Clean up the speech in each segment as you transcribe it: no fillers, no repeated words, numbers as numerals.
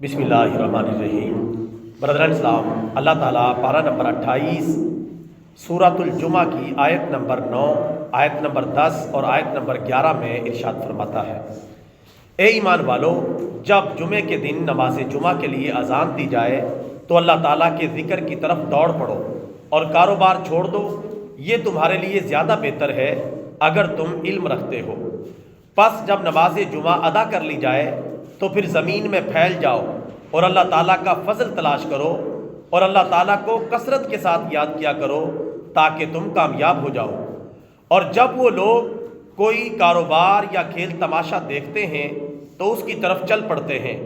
بسم اللہ الرحمن الرحیم۔ برادران اسلام، اللہ تعالیٰ پارہ نمبر 28 سورۃ الجمعہ کی آیت نمبر 9، آیت نمبر 10 اور آیت نمبر 11 میں ارشاد فرماتا ہے، اے ایمان والو، جب جمعے کے دن نماز جمعہ کے لیے اذان دی جائے تو اللہ تعالیٰ کے ذکر کی طرف دوڑ پڑو اور کاروبار چھوڑ دو، یہ تمہارے لیے زیادہ بہتر ہے اگر تم علم رکھتے ہو۔ پس جب نماز جمعہ ادا کر لی جائے تو پھر زمین میں پھیل جاؤ اور اللہ تعالیٰ کا فضل تلاش کرو اور اللہ تعالیٰ کو کثرت کے ساتھ یاد کیا کرو تاکہ تم کامیاب ہو جاؤ۔ اور جب وہ لوگ کوئی کاروبار یا کھیل تماشا دیکھتے ہیں تو اس کی طرف چل پڑتے ہیں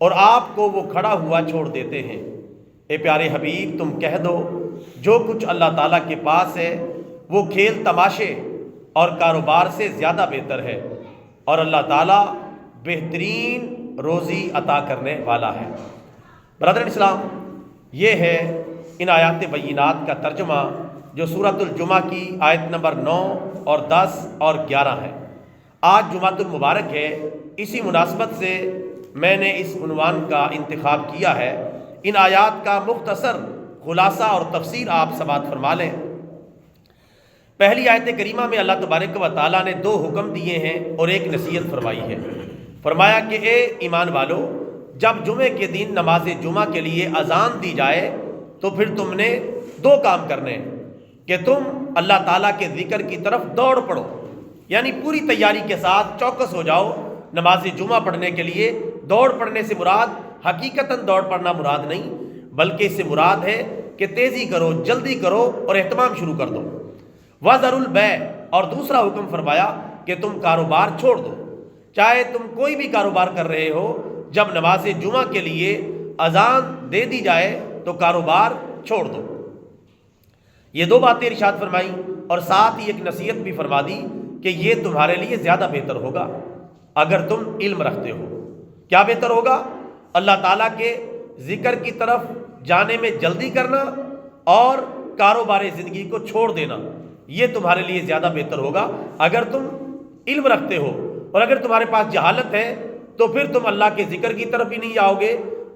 اور آپ کو وہ کھڑا ہوا چھوڑ دیتے ہیں۔ اے پیارے حبیب، تم کہہ دو، جو کچھ اللہ تعالیٰ کے پاس ہے وہ کھیل تماشے اور کاروبار سے زیادہ بہتر ہے، اور اللہ تعالیٰ بہترین روزی عطا کرنے والا ہے۔ برادران اسلام، یہ ہے ان آیات بینات کا ترجمہ جو سورۃ الجمعہ کی آیت نمبر 9 اور 10 اور 11 ہے۔ آج جمعۃ المبارک ہے، اسی مناسبت سے میں نے اس عنوان کا انتخاب کیا ہے۔ ان آیات کا مختصر خلاصہ اور تفسیر آپ سماعت فرما لیں۔ پہلی آیت کریمہ میں اللہ تبارک و تعالیٰ نے 2 حکم دیے ہیں اور ایک نصیحت فرمائی ہے۔ فرمایا کہ اے ایمان والو، جب جمعے کے دن نماز جمعہ کے لیے اذان دی جائے تو پھر تم نے 2 کام کرنے ہیں کہ تم اللہ تعالیٰ کے ذکر کی طرف دوڑ پڑو، یعنی پوری تیاری کے ساتھ چوکس ہو جاؤ نماز جمعہ پڑھنے کے لیے۔ دوڑ پڑھنے سے مراد حقیقتاً دوڑ پڑھنا مراد نہیں، بلکہ اس سے مراد ہے کہ تیزی کرو، جلدی کرو اور اہتمام شروع کر دو۔ وَذَرُوا الْبَيْعَ، اور دوسرا حکم فرمایا کہ تم کاروبار چھوڑ دو، چاہے تم کوئی بھی کاروبار کر رہے ہو، جب نماز جمعہ کے لیے اذان دے دی جائے تو کاروبار چھوڑ دو۔ یہ 2 باتیں ارشاد فرمائی اور ساتھ ہی ایک نصیحت بھی فرما دی کہ یہ تمہارے لیے زیادہ بہتر ہوگا اگر تم علم رکھتے ہو۔ کیا بہتر ہوگا؟ اللہ تعالیٰ کے ذکر کی طرف جانے میں جلدی کرنا اور کاروبار زندگی کو چھوڑ دینا، یہ تمہارے لیے زیادہ بہتر ہوگا اگر تم علم رکھتے ہو۔ اور اگر تمہارے پاس جہالت ہے تو پھر تم اللہ کے ذکر کی طرف بھی نہیں آؤ گے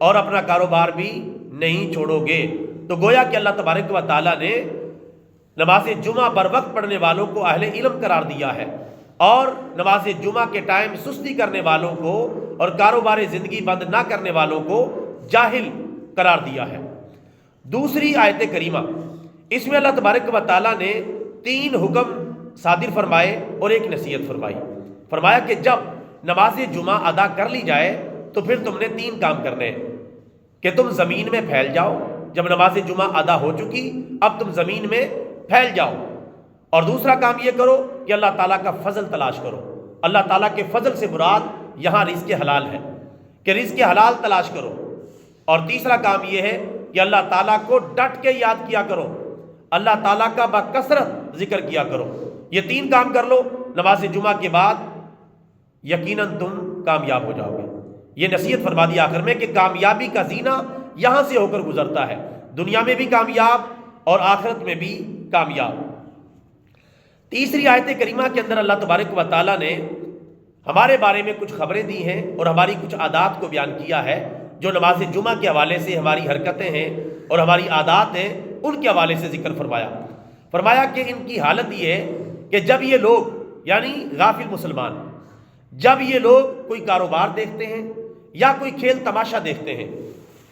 اور اپنا کاروبار بھی نہیں چھوڑو گے۔ تو گویا کہ اللہ تبارک و تعالیٰ نے نماز جمعہ بر وقت پڑھنے والوں کو اہل علم قرار دیا ہے، اور نماز جمعہ کے ٹائم سستی کرنے والوں کو اور کاروبار زندگی بند نہ کرنے والوں کو جاہل قرار دیا ہے۔ دوسری آیت کریمہ، اس میں اللہ تبارک و تعالیٰ نے 3 حکم صادر فرمائے اور ایک نصیحت فرمائی۔ فرمایا کہ جب نماز جمعہ ادا کر لی جائے تو پھر تم نے 3 کام کرنے ہیں کہ تم زمین میں پھیل جاؤ۔ جب نماز جمعہ ادا ہو چکی، اب تم زمین میں پھیل جاؤ، اور دوسرا کام یہ کرو کہ اللہ تعالیٰ کا فضل تلاش کرو۔ اللہ تعالیٰ کے فضل سے مراد یہاں رزق حلال ہے کہ رزق حلال تلاش کرو، اور تیسرا کام یہ ہے کہ اللہ تعالیٰ کو ڈٹ کے یاد کیا کرو، اللہ تعالیٰ کا بکثرت ذکر کیا کرو۔ یہ 3 کام کر لو نماز جمعہ کے بعد، یقیناً تم کامیاب ہو جاؤ گے۔ یہ نصیحت فرما دی آخر میں کہ کامیابی کا زینہ یہاں سے ہو کر گزرتا ہے، دنیا میں بھی کامیاب اور آخرت میں بھی کامیاب۔ تیسری آیت کریمہ کے اندر اللہ تبارک و تعالیٰ نے ہمارے بارے میں کچھ خبریں دی ہیں اور ہماری کچھ عادات کو بیان کیا ہے، جو نماز جمعہ کے حوالے سے ہماری حرکتیں ہیں اور ہماری عادات ہیں، ان کے حوالے سے ذکر فرمایا کہ ان کی حالت یہ ہے کہ جب یہ لوگ، یعنی غافل مسلمان، جب یہ لوگ کوئی کاروبار دیکھتے ہیں یا کوئی کھیل تماشا دیکھتے ہیں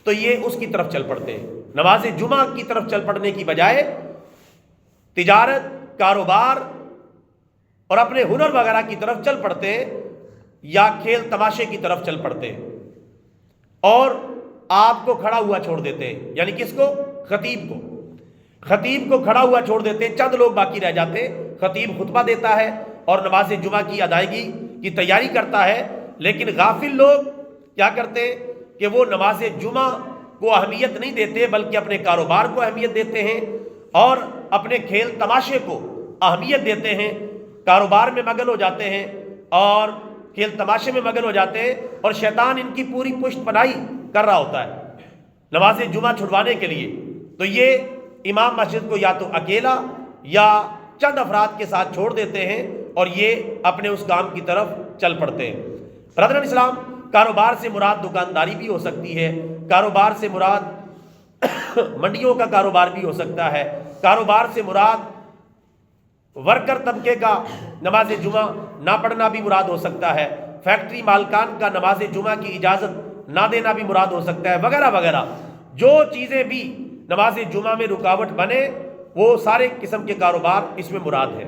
تو یہ اس کی طرف چل پڑتے ہیں۔ نماز جمعہ کی طرف چل پڑنے کی بجائے تجارت، کاروبار اور اپنے ہنر وغیرہ کی طرف چل پڑتے ہیں یا کھیل تماشے کی طرف چل پڑتے ہیں، اور آپ کو کھڑا ہوا چھوڑ دیتے ہیں۔ یعنی کس کو؟ خطیب کو کھڑا ہوا چھوڑ دیتے ہیں، چند لوگ باقی رہ جاتے ہیں۔ خطیب خطبہ دیتا ہے اور نماز جمعہ کی ادائیگی کی تیاری کرتا ہے، لیکن غافل لوگ کیا کرتے ہیں کہ وہ نماز جمعہ کو اہمیت نہیں دیتے بلکہ اپنے کاروبار کو اہمیت دیتے ہیں اور اپنے کھیل تماشے کو اہمیت دیتے ہیں، کاروبار میں مگن ہو جاتے ہیں اور کھیل تماشے میں مگن ہو جاتے ہیں، اور شیطان ان کی پوری پشت پناہی کر رہا ہوتا ہے نماز جمعہ چھڑوانے کے لیے۔ تو یہ امام مسجد کو یا تو اکیلا یا چند افراد کے ساتھ چھوڑ دیتے ہیں اور یہ اپنے اس کام کی طرف چل پڑتے ہیں۔ برادران اسلام، کاروبار سے مراد دکانداری بھی ہو سکتی ہے، کاروبار سے مراد منڈیوں کا کاروبار بھی ہو سکتا ہے، کاروبار سے مراد ورکر طبقے کا نماز جمعہ نہ پڑھنا بھی مراد ہو سکتا ہے، فیکٹری مالکان کا نماز جمعہ کی اجازت نہ دینا بھی مراد ہو سکتا ہے، وغیرہ وغیرہ۔ جو چیزیں بھی نماز جمعہ میں رکاوٹ بنے وہ سارے قسم کے کاروبار اس میں مراد ہے۔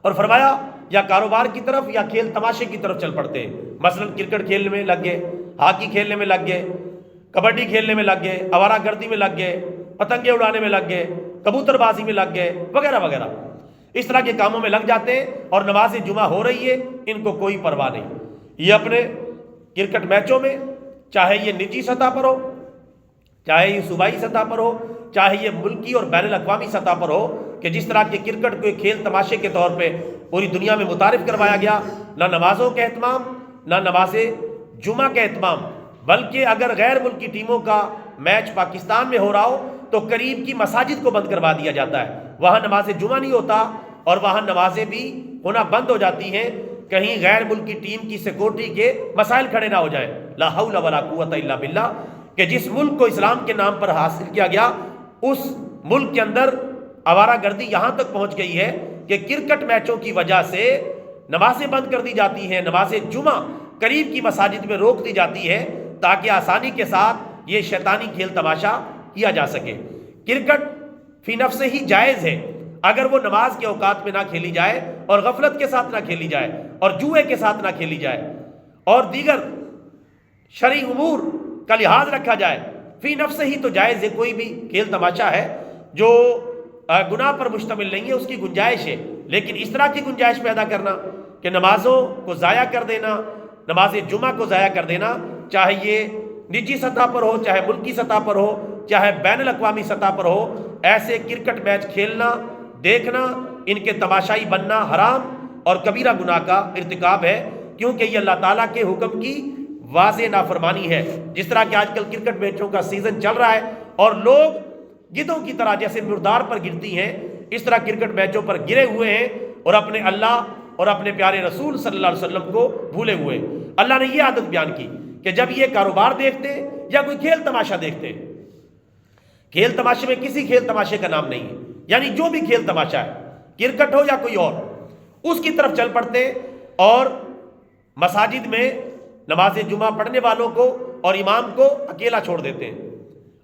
اور فرمایا یا کاروبار کی طرف یا کھیل تماشے کی طرف چل پڑتے ہیں، مثلا کرکٹ کھیلنے میں لگ گئے، ہاکی کھیلنے میں لگ گئے، کبڈی کھیلنے میں لگ گئے، آوارہ گردی میں لگ گئے، پتنگے اڑانے میں لگ گئے، کبوتر بازی میں لگ گئے، وغیرہ وغیرہ۔ اس طرح کے کاموں میں لگ جاتے ہیں اور نماز جمعہ ہو رہی ہے، ان کو کوئی پرواہ نہیں۔ یہ اپنے کرکٹ میچوں میں، چاہے یہ نجی سطح پر ہو، چاہے یہ صوبائی سطح پر ہو، چاہے یہ ملکی اور بین الاقوامی سطح پر ہو، کہ جس طرح کے کرکٹ کو ایک کھیل تماشے کے طور پہ پوری دنیا میں متعارف کروایا گیا، نہ نمازوں کا اہتمام، نہ نماز جمعہ کا اہتمام، بلکہ اگر غیر ملکی ٹیموں کا میچ پاکستان میں ہو رہا ہو تو قریب کی مساجد کو بند کروا دیا جاتا ہے، وہاں نماز جمعہ نہیں ہوتا اور وہاں نمازیں بھی ہونا بند ہو جاتی ہیں، کہیں غیر ملکی ٹیم کی سیکورٹی کے مسائل کھڑے نہ ہو جائیں۔ لا حول ولا قوت الا باللہ، کہ جس ملک کو اسلام کے نام پر حاصل کیا گیا اس ملک کے اندر آوارہ گردی یہاں تک پہنچ گئی ہے کہ کرکٹ میچوں کی وجہ سے نمازیں بند کر دی جاتی ہیں، نماز جمعہ قریب کی مساجد میں روک دی جاتی ہے تاکہ آسانی کے ساتھ یہ شیطانی کھیل تماشا کیا جا سکے۔ کرکٹ فی نفس ہی جائز ہے اگر وہ نماز کے اوقات میں نہ کھیلی جائے اور غفلت کے ساتھ نہ کھیلی جائے اور جوئے کے ساتھ نہ کھیلی جائے اور دیگر شرعی امور کا لحاظ رکھا جائے، فی نفس ہی تو جائز ہے۔ کوئی بھی کھیل تماشا ہے جو گناہ پر مشتمل نہیں ہے، اس کی گنجائش ہے، لیکن اس طرح کی گنجائش پیدا کرنا کہ نمازوں کو ضائع کر دینا، نماز جمعہ کو ضائع کر دینا، چاہے یہ نجی سطح پر ہو، چاہے ملکی سطح پر ہو، چاہے بین الاقوامی سطح پر ہو، ایسے کرکٹ میچ کھیلنا، دیکھنا، ان کے تماشائی بننا حرام اور کبیرہ گناہ کا ارتکاب ہے، کیونکہ یہ اللہ تعالیٰ کے حکم کی واضح نافرمانی ہے۔ جس طرح کہ آج کل کرکٹ میچوں کا سیزن چل رہا ہے اور لوگ گدوں کی طرح جیسے مردار پر گرتی ہیں، اس طرح کرکٹ میچوں پر گرے ہوئے ہیں اور اپنے اللہ اور اپنے پیارے رسول صلی اللہ علیہ وسلم کو بھولے ہوئے۔ اللہ نے یہ عادت بیان کی کہ جب یہ کاروبار دیکھتے یا کوئی کھیل تماشا دیکھتے، کھیل تماشے میں کسی کھیل تماشے کا نام نہیں ہے، یعنی جو بھی کھیل تماشا ہے، کرکٹ ہو یا کوئی اور، اس کی طرف چل پڑتے اور مساجد میں نماز جمعہ پڑھنے والوں کو اور امام کو اکیلا چھوڑ دیتے ہیں۔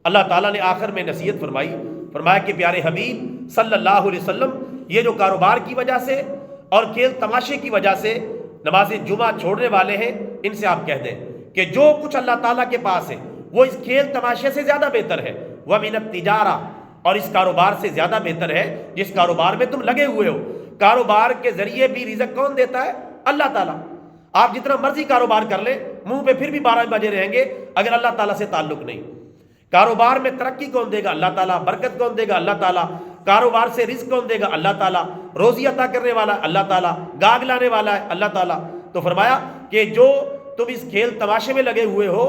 اللہ تعالیٰ نے آخر میں نصیحت فرمایا کہ پیارے حبیب صلی اللہ علیہ وسلم یہ جو کاروبار کی وجہ سے اور کھیل تماشے کی وجہ سے نماز جمعہ چھوڑنے والے ہیں، ان سے آپ کہہ دیں کہ جو کچھ اللہ تعالیٰ کے پاس ہے وہ اس کھیل تماشے سے زیادہ بہتر ہے، وَمِنَ التِّجَارَةِ، اور اس کاروبار سے زیادہ بہتر ہے جس کاروبار میں تم لگے ہوئے ہو۔ کاروبار کے ذریعے بھی رزق کون دیتا ہے؟ اللہ تعالیٰ۔ آپ جتنا مرضی کاروبار کر لیں، منہ پہ پھر بھی 12 بجے رہیں گے اگر اللہ تعالیٰ سے تعلق نہیں۔ کاروبار میں ترقی کون دے گا؟ اللہ تعالیٰ۔ برکت کون دے گا؟ اللہ تعالیٰ۔ کاروبار سے رزق کون دے گا؟ اللہ تعالیٰ۔ روزی عطا کرنے والا اللہ تعالیٰ، گاگ لانے والا ہے اللہ تعالیٰ۔ تو فرمایا کہ جو تم اس کھیل تماشے میں لگے ہوئے ہو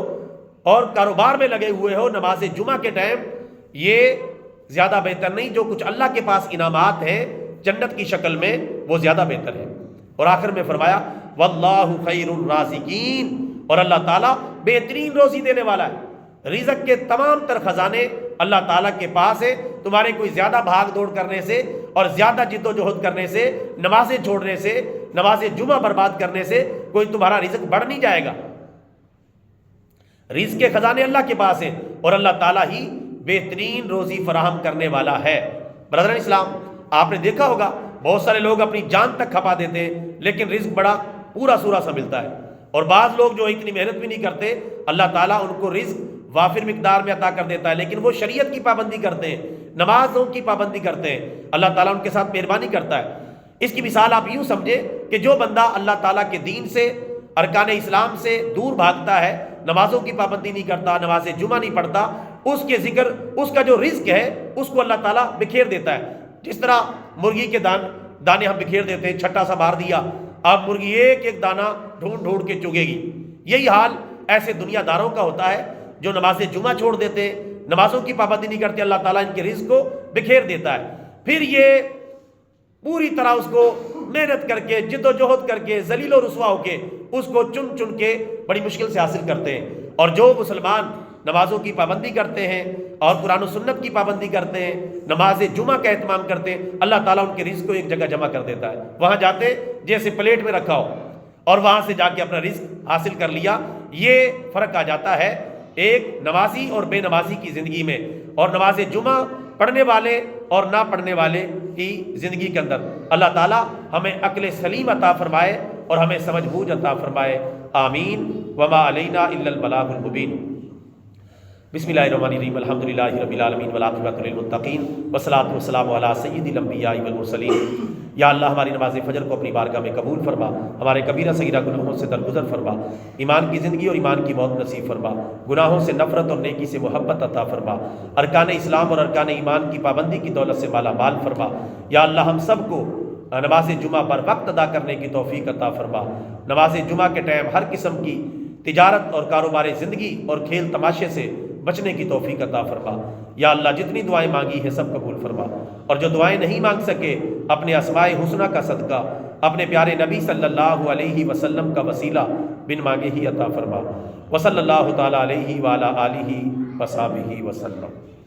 اور کاروبار میں لگے ہوئے ہو نماز جمعہ کے ٹائم، یہ زیادہ بہتر نہیں، جو کچھ اللہ کے پاس انعامات ہیں جنت کی شکل میں وہ زیادہ بہتر ہے۔ اور آخر میں فرمایا واللہ خیر الرازقین، اور اللہ تعالیٰ بہترین روزی دینے والا ہے۔ رزق کے تمام تر خزانے اللہ تعالیٰ کے پاس ہے۔ تمہارے کوئی زیادہ بھاگ دوڑ کرنے سے اور زیادہ جد و جہد کرنے سے، نمازیں چھوڑنے سے، نماز جمعہ برباد کرنے سے کوئی تمہارا رزق بڑھ نہیں جائے گا۔ رزق کے خزانے اللہ کے پاس ہیں اور اللہ تعالیٰ ہی بہترین روزی فراہم کرنے والا ہے۔ برادران اسلام، آپ نے دیکھا ہوگا بہت سارے لوگ اپنی جان تک کھپا دیتے ہیں لیکن رزق بڑا پورا سورا سا ملتا ہے، اور بعض لوگ جو اتنی محنت بھی نہیں کرتے اللہ تعالیٰ ان کو رزق وافر مقدار میں عطا کر دیتا ہے، لیکن وہ شریعت کی پابندی کرتے ہیں، نمازوں کی پابندی کرتے ہیں، اللہ تعالیٰ ان کے ساتھ مہربانی کرتا ہے۔ اس کی مثال آپ یوں سمجھے کہ جو بندہ اللہ تعالیٰ کے دین سے، ارکان اسلام سے دور بھاگتا ہے، نمازوں کی پابندی نہیں کرتا، نماز جمعہ نہیں پڑھتا، اس کے ذکر، اس کا جو رزق ہے اس کو اللہ تعالیٰ بکھیر دیتا ہے۔ جس طرح مرغی کے دانے ہم بکھیر دیتے ہیں، چھٹا سا مار دیا، اب مرغی ایک ایک دانہ ڈھونڈ ڈھونڈ کے چگے گی۔ یہی حال ایسے دنیا داروں کا ہوتا ہے جو نماز جمعہ چھوڑ دیتے، نمازوں کی پابندی نہیں کرتے، اللہ تعالیٰ ان کے رزق کو بکھیر دیتا ہے۔ پھر یہ پوری طرح اس کو محنت کر کے، جد و جہد کر کے، ذلیل و رسوا ہو کے اس کو چن چن کے بڑی مشکل سے حاصل کرتے ہیں۔ اور جو مسلمان نمازوں کی پابندی کرتے ہیں اور قرآن و سنت کی پابندی کرتے ہیں، نماز جمعہ کا اہتمام کرتے ہیں، اللہ تعالیٰ ان کے رزق کو ایک جگہ جمع کر دیتا ہے۔ وہاں جاتے جیسے پلیٹ میں رکھا ہو اور وہاں سے جا کے اپنا رزق حاصل کر لیا۔ یہ فرق آ جاتا ہے ایک نمازی اور بے نمازی کی زندگی میں، اور نماز جمعہ پڑھنے والے اور نہ پڑھنے والے کی زندگی کے اندر۔ اللہ تعالیٰ ہمیں عقل سلیم عطا فرمائے اور ہمیں سمجھ بوجھ عطا فرمائے، آمین۔ وما علینا الا البلاغ المبین۔ بسم اللہ الرحمن الرحیم، الحمدللہ رب العالمین والعاقبۃ للمتقین والصلاۃ والسلام علی سید الانبیاء والمرسلین۔ یا اللہ ہماری نماز فجر کو اپنی بارگاہ میں قبول فرما، ہمارے کبیرہ صغیرہ گناہوں سے درگزر فرما، ایمان کی زندگی اور ایمان کی موت نصیب فرما، گناہوں سے نفرت اور نیکی سے محبت عطا فرما، ارکان اسلام اور ارکان ایمان کی پابندی کی دولت سے مالا مال فرما۔ یا اللہ ہم سب کو نماز جمعہ پر وقت ادا کرنے کی توفیق عطا فرما۔ نماز جمعہ کے ٹائم ہر قسم کی تجارت اور کاروبار زندگی اور کھیل تماشے سے بچنے کی توفیق عطا فرما۔ یا اللہ جتنی دعائیں مانگی ہیں سب قبول فرما، اور جو دعائیں نہیں مانگ سکے اپنے اسماء حسنہ کا صدقہ اپنے پیارے نبی صلی اللہ علیہ وسلم کا وسیلہ بن مانگے ہی عطا فرما۔ وصلی اللہ تعالیٰ علیہ وعلی آلہ وصحبہ وسلم۔